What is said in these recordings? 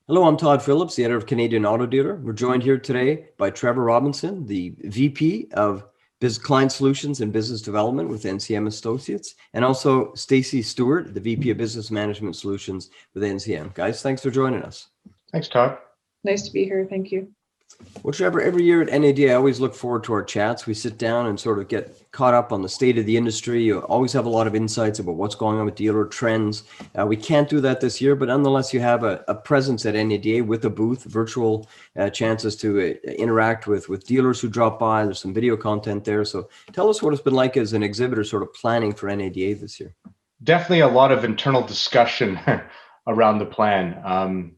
Hello, I'm Todd Phillips, the editor of Canadian Auto Dealer. We're joined here today by Trevor Robinson, the VP of Client Solutions and Business Development with NCM Associates, and also Stacey Stewart, the VP of Business Management Solutions with NCM. Guys, thanks for joining us. Thanks, Todd. Nice to be here. Thank you. Well, Trevor, every year at NAD, I always look forward to our chats. We sit down and sort of get caught up on the state of the industry. You always have a lot of insights about what's going on with dealer trends. We can't do that this year, but nonetheless, you have a presence at NADA with a booth, virtual chances to interact with dealers who drop by. There's some video content there. So tell us what it's been like as an exhibitor sort of planning for NADA this year. Definitely a lot of internal discussion around the plan.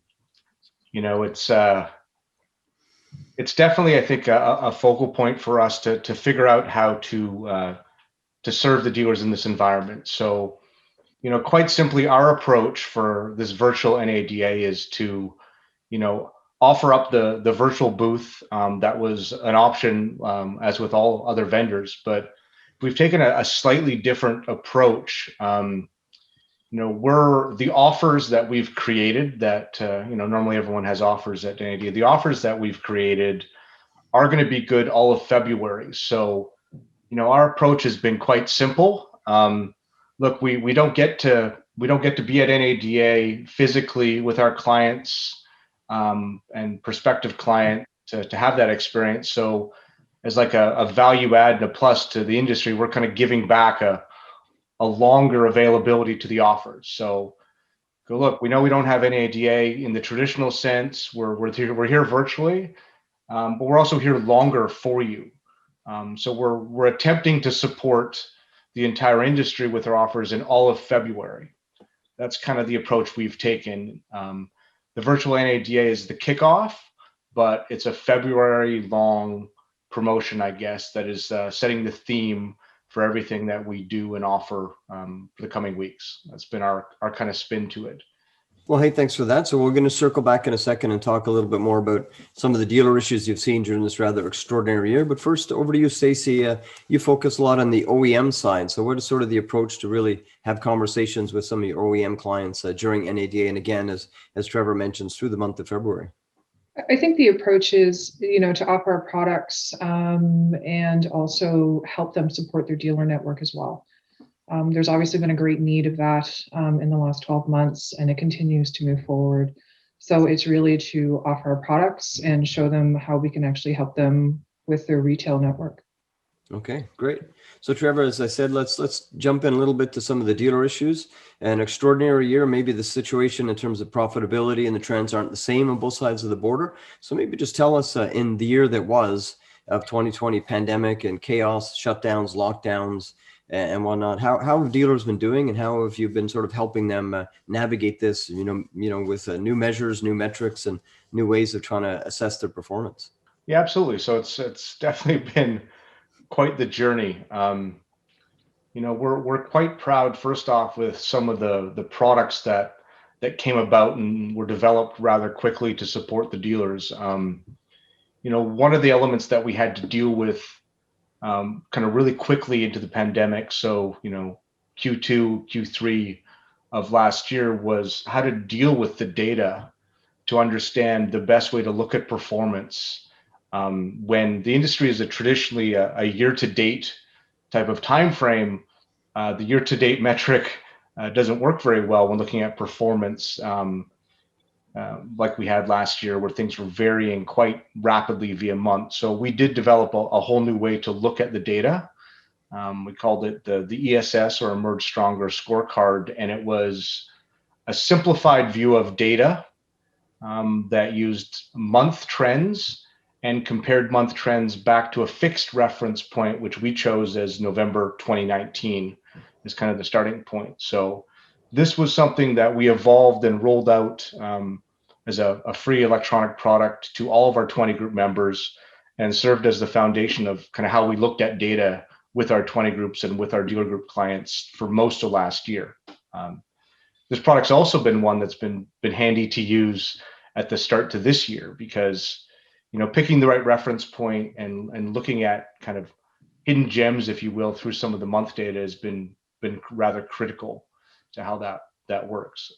It's definitely, I think, a focal point for us to figure out how to serve the dealers in this environment. So, quite simply, our approach for this virtual NADA is to, offer up the virtual booth that was an option as with all other vendors, but we've taken a slightly different approach. We're the offers that we've created that, normally everyone has offers at NADA. The offers that we've created are going to be good all of February. So, our approach has been quite simple. Look, we don't get to be at NADA physically with our clients and prospective client to have that experience. So, as like a value add and a plus to the industry, we're kind of giving back a longer availability to the offers. So go look, we know we don't have any ADA in the traditional sense. We're here virtually, but we're also here longer for you. So we're attempting to support the entire industry with our offers in all of February. That's kind of the approach we've taken. The virtual NADA is the kickoff, but it's a February long promotion, I guess, that is setting the theme for everything that we do and offer for the coming weeks. That's been our kind of spin to it. Well, hey, thanks for that. So we're going to circle back in a second and talk a little bit more about some of the dealer issues you've seen during this rather extraordinary year. But first, over to you, Stacey. You focus a lot on the OEM side. So what is sort of the approach to really have conversations with some of your OEM clients during NADA and again, as Trevor mentions, through the month of February? I think the approach is, to offer our products and also help them support their dealer network as well. There's obviously been a great need of that in the last 12 months, and it continues to move forward. So it's really to offer our products and show them how we can actually help them with their retail network. Okay, great. So Trevor, as I said, let's jump in a little bit to some of the dealer issues. An extraordinary year, maybe the situation in terms of profitability and the trends aren't the same on both sides of the border. So maybe just tell us in the year that was of 2020 pandemic and chaos, shutdowns, lockdowns, and whatnot, how have dealers been doing and how have you been sort of helping them navigate this, with new measures, new metrics, and new ways of trying to assess their performance? Yeah, absolutely. So it's definitely been quite the journey. We're quite proud, first off, with some of the products that came about and were developed rather quickly to support the dealers. One of the elements that we had to deal with kind of really quickly into the pandemic, so Q2, Q3 of last year, was how to deal with the data to understand the best way to look at performance. When the industry is traditionally a year-to-date type of time frame, the year-to-date metric doesn't work very well when looking at performance like we had last year, where things were varying quite rapidly via month. So we did develop a whole new way to look at the data. We called it the ESS, or Emerge Stronger Scorecard, and it was a simplified view of data that used month trends and compared month trends back to a fixed reference point, which we chose as November 2019 as kind of the starting point. So this was something that we evolved and rolled out as a free electronic product to all of our 20 group members, and served as the foundation of kind of how we looked at data with our 20 groups and with our dealer group clients for most of last year. This product's also been one that's been handy to use at the start to this year, because picking the right reference point and looking at kind of hidden gems, if you will, through some of the month data has been rather critical to how that works.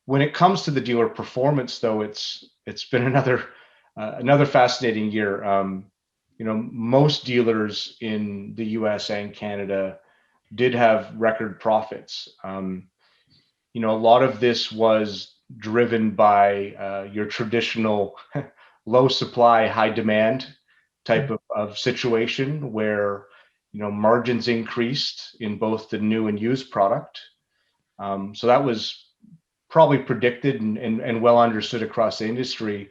When it comes to the dealer performance, though, it's been another fascinating year. Most dealers in the U.S. and Canada did have record profits. A lot of this was driven by your traditional low supply, high demand type of situation where margins increased in both the new and used product. So that was probably predicted and well understood across the industry.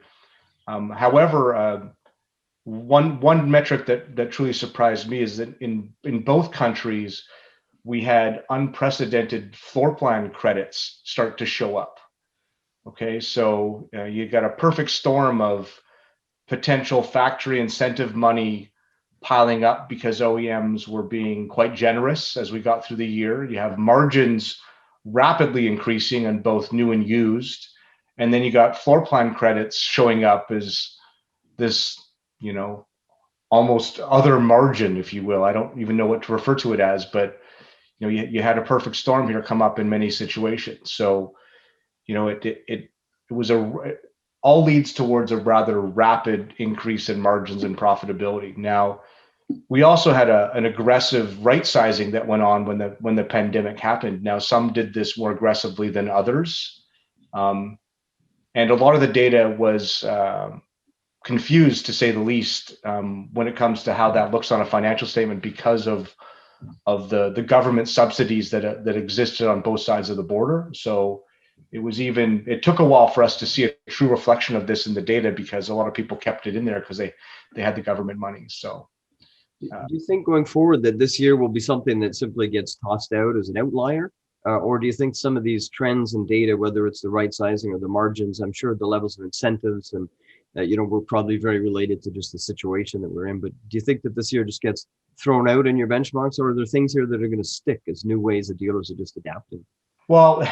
However, one metric that truly surprised me is that in both countries, we had unprecedented floor plan credits start to show up. Okay, so you got a perfect storm of potential factory incentive money piling up because OEMs were being quite generous as we got through the year. You have margins rapidly increasing on both new and used. And then you got floor plan credits showing up as this, almost other margin, if you will. I don't even know what to refer to it as, but you had a perfect storm here come up in many situations. So, it was all leads towards a rather rapid increase in margins and profitability. Now, we also had an aggressive right sizing that went on when the pandemic happened. Now, some did this more aggressively than others, and a lot of the data was confused, to say the least, when it comes to how that looks on a financial statement because of the government subsidies that existed on both sides of the border. So it took a while for us to see a true reflection of this in the data because a lot of people kept it in there because they had the government money. So. Do you think going forward that this year will be something that simply gets tossed out as an outlier? Or do you think some of these trends and data, whether it's the right sizing or the margins, I'm sure the levels of incentives and, we're probably very related to just the situation that we're in. But do you think that this year just gets thrown out in your benchmarks, or are there things here that are going to stick as new ways that dealers are just adapting? Well,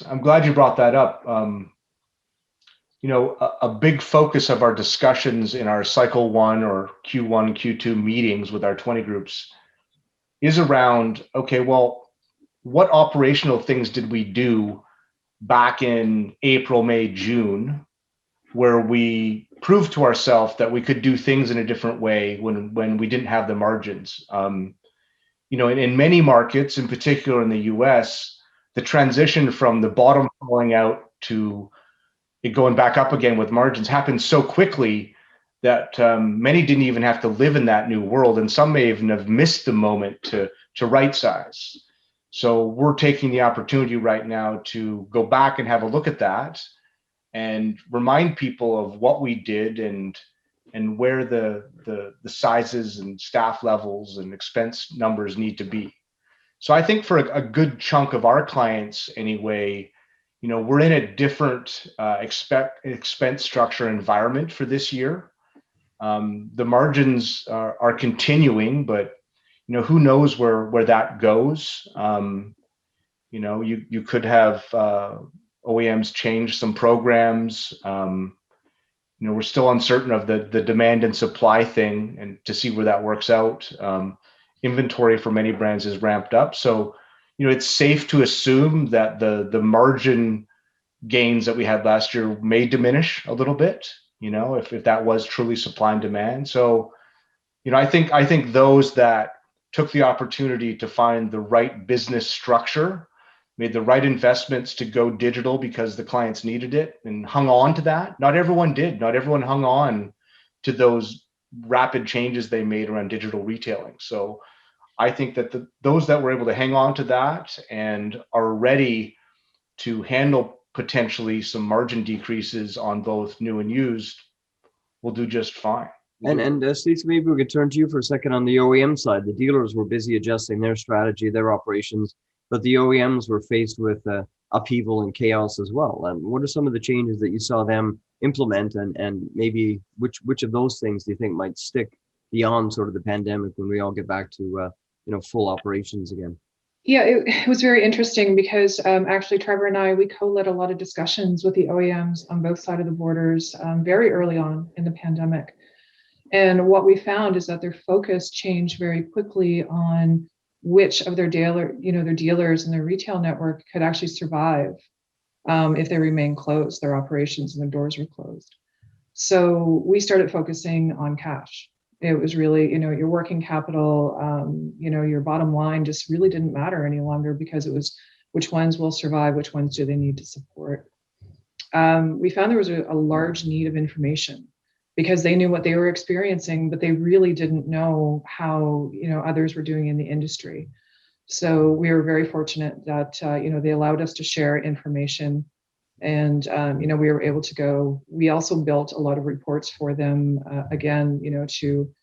I'm glad you brought that up. A big focus of our discussions in our cycle 1 or Q1, Q2 meetings with our 20 groups is around, okay, well, what operational things did we do back in April, May, June, where we proved to ourselves that we could do things in a different way when we didn't have the margins? In many markets, in particular in the US, the transition from the bottom falling out to it going back up again with margins happened so quickly that many didn't even have to live in that new world, and some may even have missed the moment to right size. So we're taking the opportunity right now to go back and have a look at that and remind people of what we did and where the sizes and staff levels and expense numbers need to be. So I think for a good chunk of our clients anyway, we're in a different expense structure environment for this year. The margins are continuing, but who knows where that goes. You could have OEMs change some programs. We're still uncertain of the demand and supply thing and to see where that works out. Inventory for many brands is ramped up. So, it's safe to assume that the margin gains that we had last year may diminish a little bit, if that was truly supply and demand. So, I think those that took the opportunity to find the right business structure, made the right investments to go digital because the clients needed it and hung on to that. Not everyone did. Not everyone hung on to those rapid changes they made around digital retailing. So I think that those that were able to hang on to that and are ready to handle potentially some margin decreases on both new and used will do just fine. And Stacey, maybe we could turn to you for a second on the OEM side. The dealers were busy adjusting their strategy, their operations, but the OEMs were faced with upheaval and chaos as well. And what are some of the changes that you saw them implement, and maybe which of those things do you think might stick beyond sort of the pandemic when we all get back to full operations again? Yeah, it was very interesting because actually Trevor and I, we co-led a lot of discussions with the OEMs on both sides of the borders very early on in the pandemic. And what we found is that their focus changed very quickly on which of their dealers and their retail network could actually survive if they remain closed, their operations and their doors were closed. So we started focusing on cash. It was really, your working capital, your bottom line just really didn't matter any longer, because it was which ones will survive, which ones do they need to support. We found there was a large need of information, because they knew what they were experiencing, but they really didn't know how, others were doing in the industry. So we were very fortunate that, they allowed us to share information. And, we were able to go. We also built a lot of reports for them. Again, to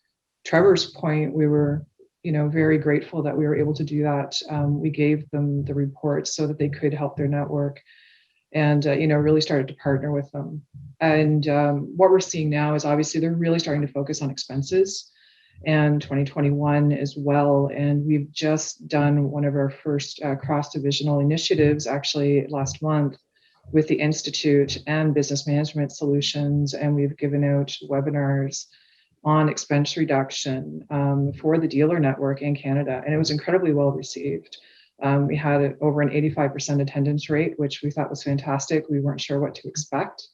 Trevor's point, we were, very grateful that we were able to do that. We gave them the reports so that they could help their network, and, really started to partner with them. And what we're seeing now is obviously they're really starting to focus on expenses, and 2021 as well. And we've just done one of our first cross-divisional initiatives actually last month with the Institute and Business Management Solutions. And we've given out webinars on expense reduction for the dealer network in Canada. And it was incredibly well received. We had over an 85% attendance rate, which we thought was fantastic. We weren't sure what to expect.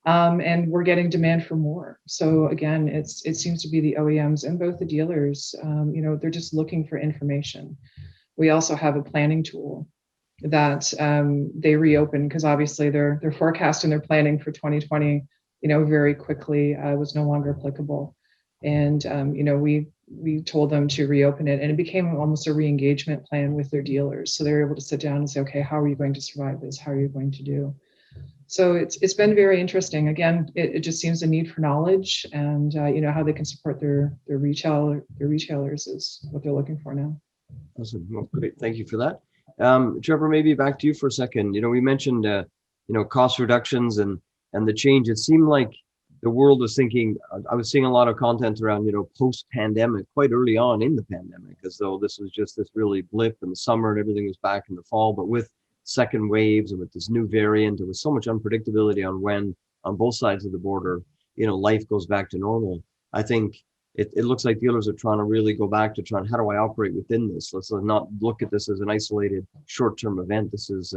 And we're getting demand for more. So again, it seems to be the OEMs and both the dealers, they're just looking for information. We also have a planning tool that they reopened, because obviously their forecast and their planning for 2020, very quickly was no longer applicable. And, we told them to reopen it, and it became almost a re-engagement plan with their dealers. So they're able to sit down and say, okay, how are you going to survive this? How are you going to do? So it's been very interesting. Again, it just seems a need for knowledge, and, how they can support their retailers is what they're looking for now. Awesome. Well, great. Thank you for that. Trevor, maybe back to you for a second. We mentioned, cost reductions and the change. It seemed like the world was thinking, I was seeing a lot of content around, post-pandemic, quite early on in the pandemic, as though this was just this really blip in the summer and everything was back in the fall. But with second waves and with this new variant, there was so much unpredictability on when, on both sides of the border, life goes back to normal. I think it looks like dealers are trying to really go back to trying, how do I operate within this? Let's not look at this as an isolated short-term event. This is,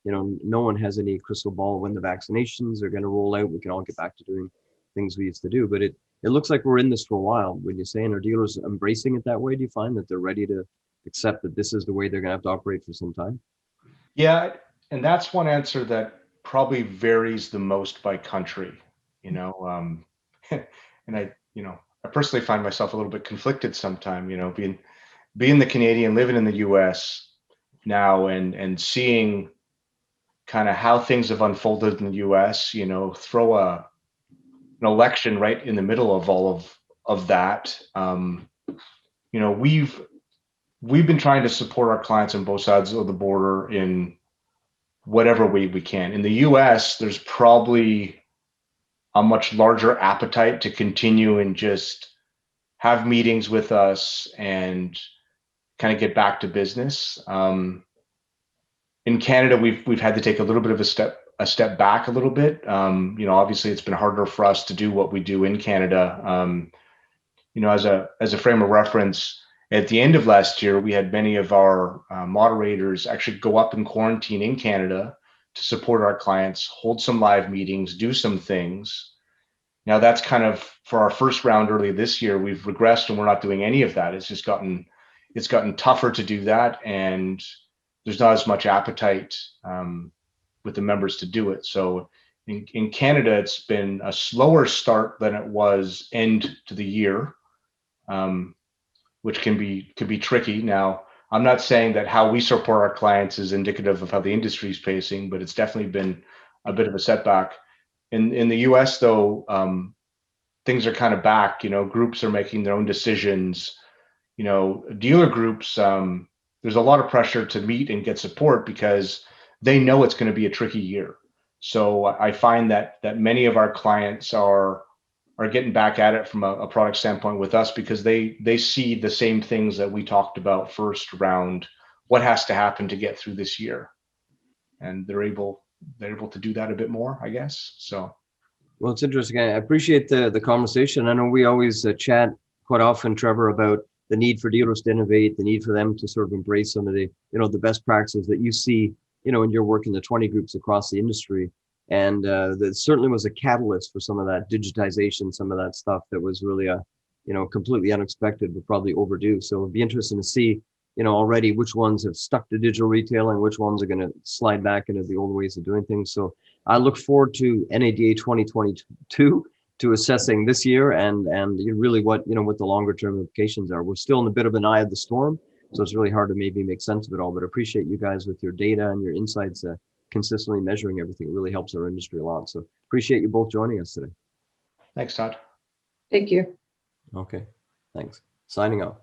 no one has any crystal ball when the vaccinations are going to roll out. We can all get back to doing things we used to do. But it looks like we're in this for a while. When you're saying, are dealers embracing it that way? Do you find that they're ready to accept that this is the way they're going to have to operate for some time? Yeah, and that's one answer that probably varies the most by country, and I personally find myself a little bit conflicted sometime, being the Canadian, living in the US now, and seeing kind of how things have unfolded in the US, throw an election right in the middle of all of that. We've been trying to support our clients on both sides of the border in whatever way we can. In the US, there's probably a much larger appetite to continue and just have meetings with us and kind of get back to business. In Canada, we've had to take a little bit of a step back a little bit. Obviously it's been harder for us to do what we do in Canada. As a frame of reference, at the end of last year, we had many of our moderators actually go up in quarantine in Canada to support our clients, hold some live meetings, do some things. Now that's kind of, for our first round early this year, we've regressed and we're not doing any of that. It's gotten tougher to do that, and there's not as much appetite with the members to do it. So in Canada, it's been a slower start than it was end to the year, which could be tricky. Now, I'm not saying that how we support our clients is indicative of how the industry is pacing, but it's definitely been a bit of a setback. In the US, though, things are kind of back. Groups are making their own decisions. Dealer groups, there's a lot of pressure to meet and get support because they know it's going to be a tricky year. So I find that many of our clients are getting back at it from a product standpoint with us, because they see the same things that we talked about first around what has to happen to get through this year, and they're able to do that a bit more, I guess. So, well, it's interesting. I appreciate the conversation. I know we always chat quite often, Trevor, about the need for dealers to innovate, the need for them to sort of embrace some of the the best practices that you see in your work in the 20 groups across the industry. And that certainly was a catalyst for some of that digitization, some of that stuff that was really completely unexpected, but probably overdue. So it'd be interesting to see, already which ones have stuck to digital retailing, which ones are going to slide back into the old ways of doing things. So I look forward to NADA 2022 to assessing this year and really what the longer term implications are. We're still in a bit of an eye of the storm, so it's really hard to maybe make sense of it all. But I appreciate you guys with your data and your insights, consistently measuring everything. It really helps our industry a lot. So appreciate you both joining us today. Thanks, Todd. Thank you. Okay, thanks. Signing off.